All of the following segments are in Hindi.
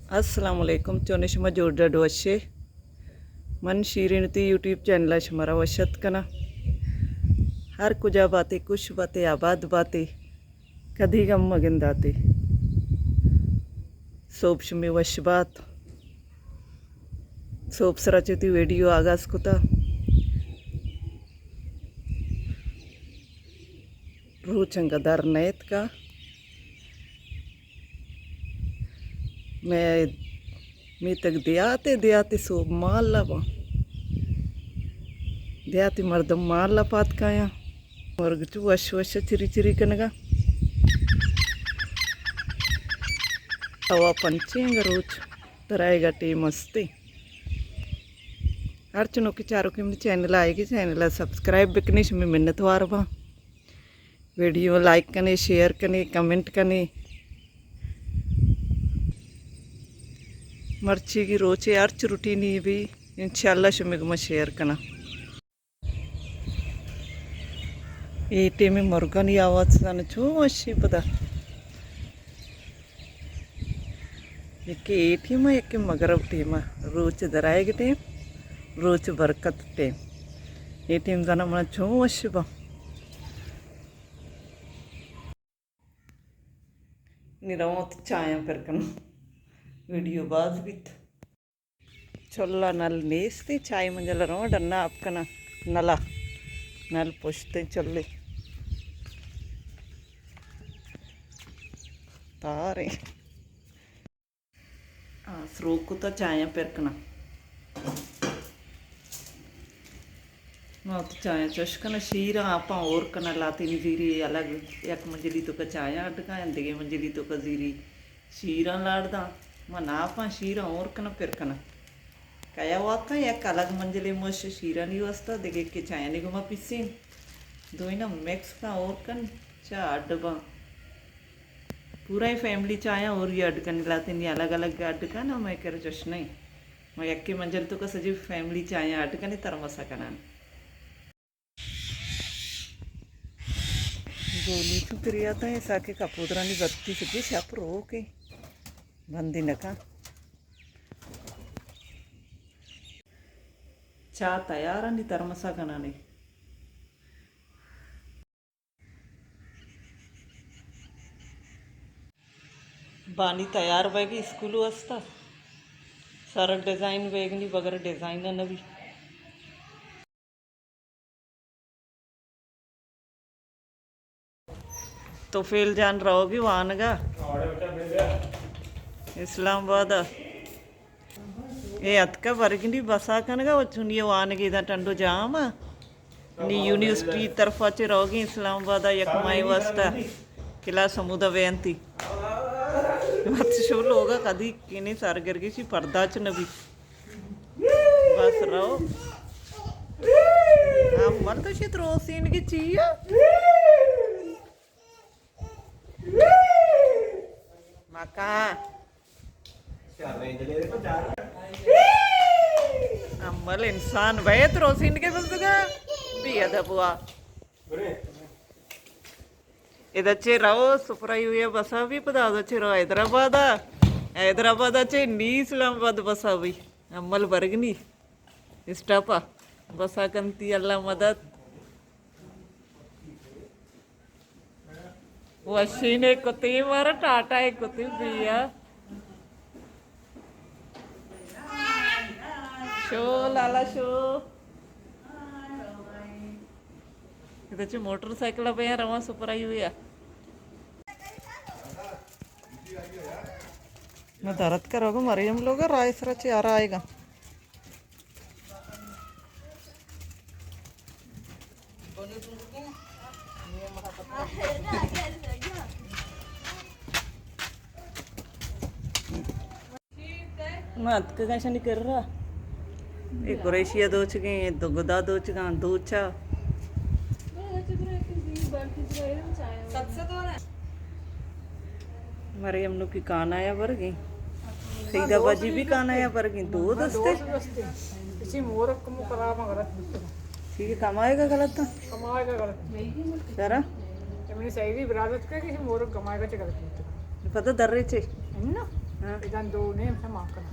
Assalamualaikum chonishma jorda doashe मन शीरीनती यूट्यूब चैनल शमरा वशत कना हर कुजा बातें कुछ बातें आबाद बातें कधी गम मगिंदाते सोप शमी वश बात सोप सराचती वीडियो आगाज कुता रू चंगादार नयत का मैं मी तक दियाते सोप माल लावा दियाती मर्दम माल ला पात काया मुर्ग चु वश वश चिरी चिरी कनगा हवा पंचेंग रोज तराएगा टी मस्ती हर चुनों की चारों की मेरी चैनल आएगी चैनल सब्सक्राइब बिकने में मिन्नत वारवा वीडियो लाइक करने शेयर करने कमेंट करने मर्ची की रोचे अर्च रूटीन भी इंशाल्लाह शमिग में शेयर करना में मुर्गा नहीं आवाज साने छो अच्छी पता एक में एक मगरब टीम रोच दराएग टीम रोच बरकत टीम जाना मन छो अच्छी बा निरवत चाया फिर करना वीडियो बाज भी छोला नल नेसते चाय मंजल रहो डन्ना आपका ना नला नल पुछते चले तारे सरोक को तो चाय पिरकना मैं तो चाय चुशकना शीरा आप और कना लाती नहीं जीरी अलग एक मंजली तो का चाय अटका दे मंजली तो का जीरी शीरा लाड़दा मन आप शीरा और कना पिरकना कया वाता एक अलग मंजले मुश शीरा नहीं वस्ता देखे के चाय नहीं घुमा पिसी दो ना मिक्स का और कन चा अड्डबा पूरा ही फैमिली चाय और ये अड्डका नहीं लाते नहीं अलग अलग अड्डका ना मैं कर जश नहीं मैं एक के मंजल तो का सजी फैमिली चाय अड्डका नहीं तरमसा कना गोली तो क्रिया था साके कपूदरा नहीं बत्ती सजी छाप रो के बंदी नका चा तयार नहीं तरमसा कना नहीं बानी तयार वेगी स्कूल वस्ता सारा डिज़ाइन वेगनी बगैर डिज़ाइन नवी तो फेल जान रहोगी वानगा इस्लामाबाद ये अतका वर्गनी बसा कनगा चुनिए वानगी इधर टंडो जाम नी यूनिवर्सिटी तरफा च रहोगी इस्लामाबाद यकमाई वास्ता किला समुदा बेनती मत शो लोगा कदी किने सर गिर गई सी पर्दा च नबी बस रहो मर तो शित रोसीन की चीज मका अम्मल इंसान बैत रोसीन के बंदगा बिया दबुआ इधर चे रहो सुपराई हुई बसा भी पता चे रहो हैदराबाद चे नी इस्लामाबाद बसा भी अम्मल बरगनी स्टापा बसा कंती अल्लाह मदद वशी ने कुत्ती मारा टाटा एक कुत्ती बिया शो लाला शो इधर चे मोटरसाइकिल पे रवा सुपराई हुई मैं दर्द करोगे मरियम लोग राय सरा चे आ रहा आएगा मत का कैसा नहीं कर रहा क्रोएशिया दो च गए दो गुदा दो च गां दो चा मरियम नु की कान आया वर्गी सईदा बाजी भी कान आया वर्गी दो दस्ते किसी मूर्ख को करामा गलत बिल्कुल ठीक है कमाएगा गलत था कमाएगा गलत जरा मैंने सही बरादत का किसी मूर्ख कमाएगा च गलत बिल्कुल पता दर्रे चे इन्ना हाँ इधर दो ने हम मांकना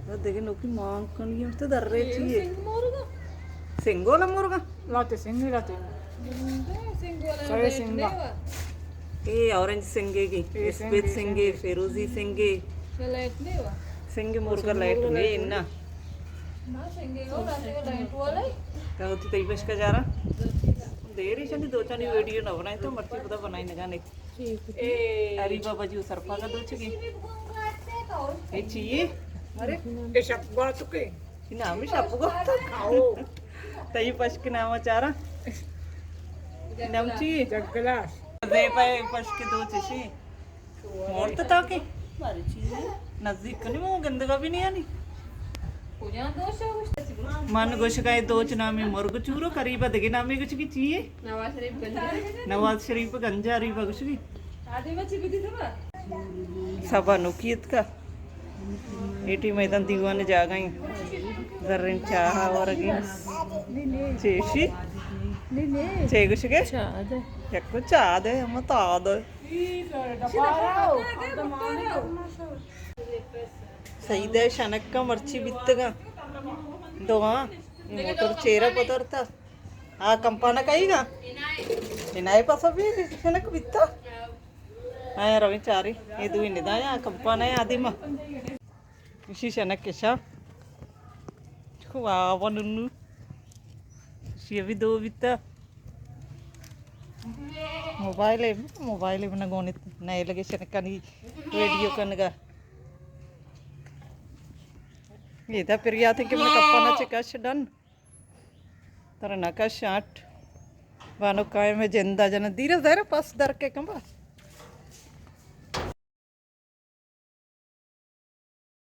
वो देखे नुकी मांग कनी तो दर्रे चे सिंगोला मुर्गा लाते सिंह लाते सारे सिंगा ये ऑरेंज सिंगे की स्पेस सिंगे फिरोजी सिंगे सिंगे मुर्गा लाइट नहीं इन्ना क्या होती तई बस का जा रहा देर ही चंदी दो चानी वीडियो ना बनाए तो मर्ची पता बनाई ना गाने अरे बाबा जी सरपा का दो चुके ये चाहिए अरे ये सब बात चुके ये नाम ही शापू को आओ तई पश के नाम चारा नाम चाहिए जगलास दे पाए पश के दो चीज़ मोड़ तो ताके नजदीक नहीं वो गंदगा भी नहीं आनी मन गुश गए दो चनामी मुर्ग चूरो करीब दगे नामी कुछ की चाहिए नवाज शरीफ गंजा री कुछ की सभा नुकियत का एटी मैदान दीवाने जा गई जर्रन चाह और చేసి చేగుషిగే ఎక్కువ చాదే అమ్మ తాదో सही दे शनक का मर्ची बित्तगा दोवा मोटर चेहरा पतरता आ कंपाना कईगा इनाय पास भी शनक बित्ता आया रवि चारी ये दु इनदा या कंपाना या आदिमा इसी शनक केशा वावनु ये भी दो बित्ता मोबाइल बना गोने नए लगे शनक का वीडियो कनगा ये था फिर याद है कि मैं कप्पा चिकश डन तर नका शाट वानो काय में जिंदा जन धीरे धीरे पास दर के कंबा